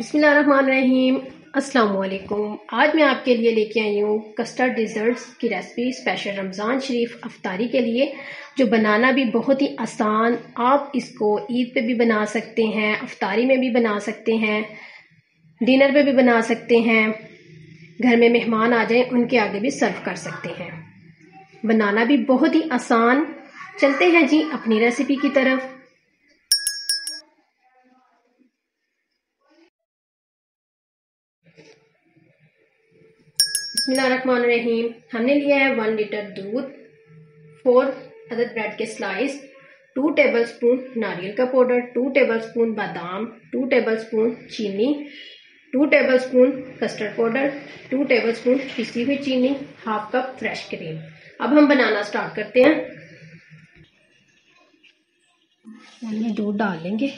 बिस्मिल्लाहिर्रहमानिर्रहीम। अस्सलाम वालेकुम। आज मैं आपके लिए लेके आई हूँ कस्टर्ड डिज़र्ट्स की रेसिपी स्पेशल रमज़ान शरीफ अफ्तारी के लिए, जो बनाना भी बहुत ही आसान। आप इसको ईद पे भी बना सकते हैं, अफ्तारी में भी बना सकते हैं, डिनर पे भी बना सकते हैं, घर में मेहमान आ जाएं उनके आगे भी सर्व कर सकते हैं। बनाना भी बहुत ही आसान। चलते हैं जी अपनी रेसिपी की तरफ। बिस्मिल्लाहिर्रहमानिर्रहीम। हमने लिया है 1 लीटर दूध, 4 अदद ब्रेड के स्लाइस, 2 टेबलस्पून नारियल का पाउडर, 2 टेबलस्पून बादाम, 2 टेबलस्पून चीनी, 2 टेबलस्पून कस्टर्ड पाउडर, 2 टेबलस्पून पिसी हुई चीनी, हाफ कप फ्रेश क्रीम। अब हम बनाना स्टार्ट करते हैं। पहले दूध डाल लेंगे।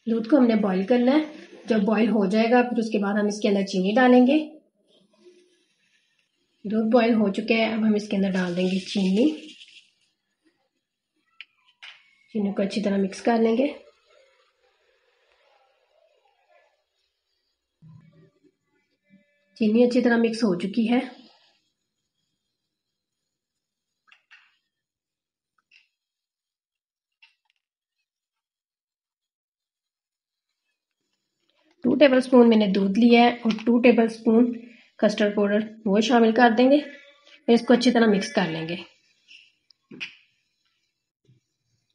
दूध को हमने बॉईल करना है। जब बॉईल हो जाएगा फिर उसके बाद हम इसके अंदर चीनी डालेंगे। दूध बॉईल हो चुका है, अब हम इसके अंदर डाल देंगे चीनी। चीनी को अच्छी तरह मिक्स कर लेंगे। चीनी अच्छी तरह मिक्स हो चुकी है। टू टेबलस्पून मैंने दूध लिया है और 2 टेबलस्पून कस्टर्ड पाउडर वो शामिल कर देंगे। फिर इसको अच्छी तरह मिक्स कर लेंगे।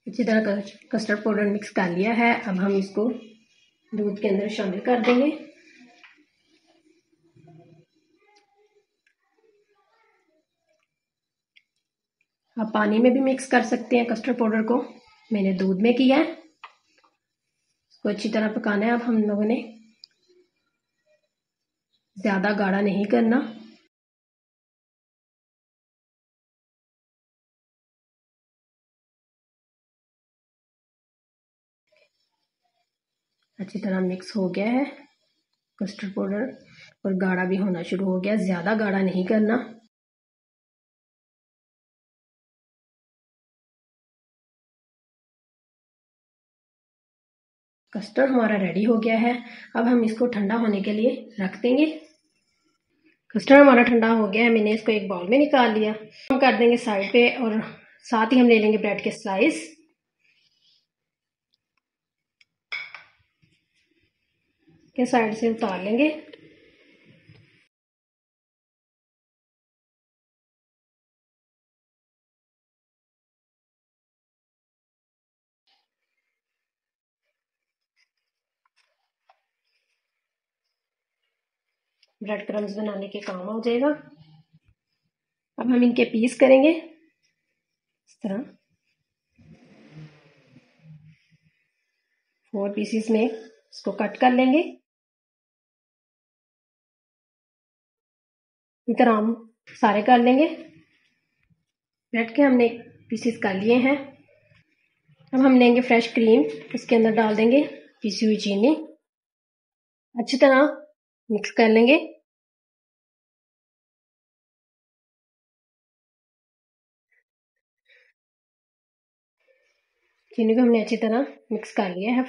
अच्छी तरह कस्टर्ड पाउडर मिक्स कर लिया है। अब हम इसको दूध के अंदर शामिल कर देंगे। आप पानी में भी मिक्स कर सकते हैं कस्टर्ड पाउडर को, मैंने दूध में किया है। इसको अच्छी तरह पकाना है। अब हम लोगों ने ज्यादा गाढ़ा नहीं करना। अच्छी तरह मिक्स हो गया है कस्टर्ड पाउडर और गाढ़ा भी होना शुरू हो गया। ज्यादा गाढ़ा नहीं करना। कस्टर्ड हमारा रेडी हो गया है। अब हम इसको ठंडा होने के लिए रख देंगे। कस्टर्ड हमारा ठंडा हो गया है, मैंने इसको एक बाउल में निकाल लिया। हम कर देंगे साइड पे और साथ ही हम ले लेंगे ब्रेड के स्लाइस। के साइड से उतार लेंगे। ब्रेड क्रम्स बनाने के काम हो जाएगा। अब हम इनके पीस करेंगे इस तरह 4 पीसेस में इसको कट कर लेंगे। इस तरह हम सारे कर लेंगे। ब्रेड के हमने पीसेस कर लिए हैं। अब हम लेंगे फ्रेश क्रीम, उसके अंदर डाल देंगे पिसी हुई चीनी। अच्छी तरह मिक्स कर लेंगे। चीनी को हमने अच्छी तरह मिक्स कर लिया है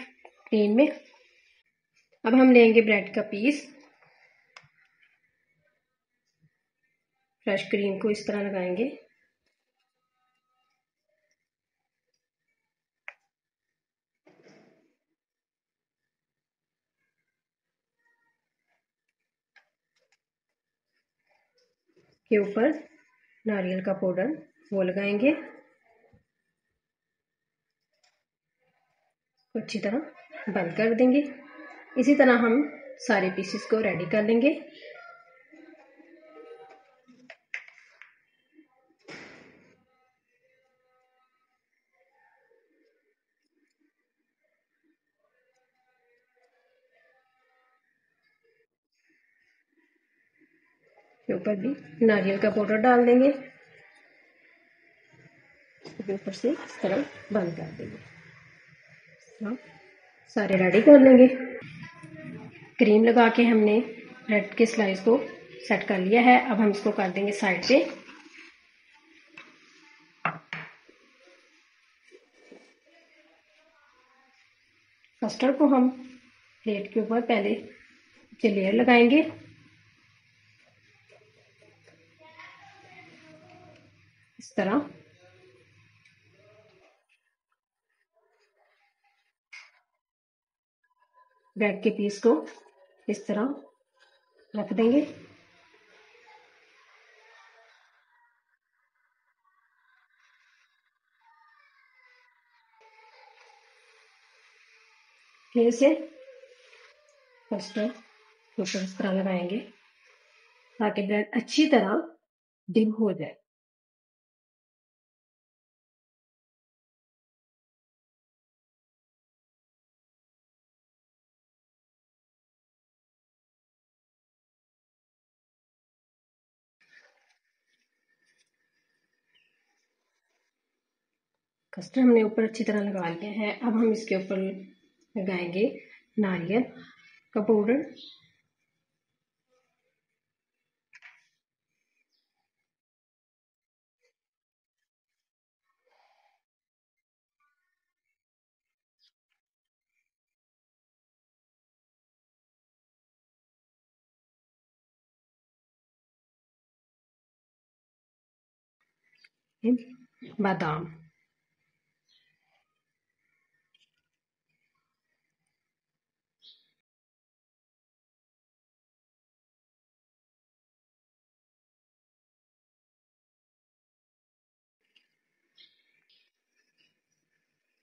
क्रीम में। अब हम लेंगे ब्रेड का पीस, फ्रेश क्रीम को इस तरह लगाएंगे। के ऊपर नारियल का पाउडर वो लगाएंगे। अच्छी तरह बंद कर देंगे। इसी तरह हम सारे पीसेस को रेडी कर लेंगे। के ऊपर भी नारियल का पाउडर डाल देंगे। ऊपर से इस तरह बंद कर देंगे। सारे रेडी कर लेंगे। क्रीम लगा के हमने ब्रेड के स्लाइस को सेट कर लिया है। अब हम इसको कर देंगे साइड पे। कस्टर्ड को हम प्लेट के ऊपर पहले लेयर लगाएंगे। इस तरह ब्रेड के पीस को इस तरह रख देंगे। फिर से कस्टर्ड के ऊपर इस तरह लगाएंगे ताकि ब्रेड अच्छी तरह डिप हो जाए। कस्टर्ड हमने ऊपर अच्छी तरह लगा लिया है। अब हम इसके ऊपर लगाएंगे नारियल का पाउडर। बादाम,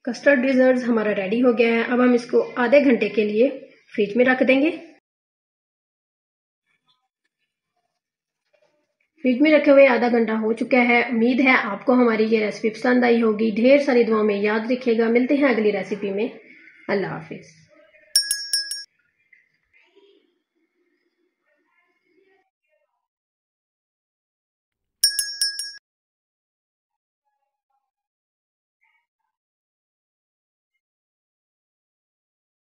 कस्टर्ड डिजर्ट हमारा रेडी हो गया है। अब हम इसको आधे घंटे के लिए फ्रिज में रख देंगे। फ्रिज में रखे हुए आधा घंटा हो चुका है। उम्मीद है आपको हमारी ये रेसिपी पसंद आई होगी। ढेर सारी दुआओं में याद रखिएगा। मिलते हैं अगली रेसिपी में। अल्लाह हाफिज।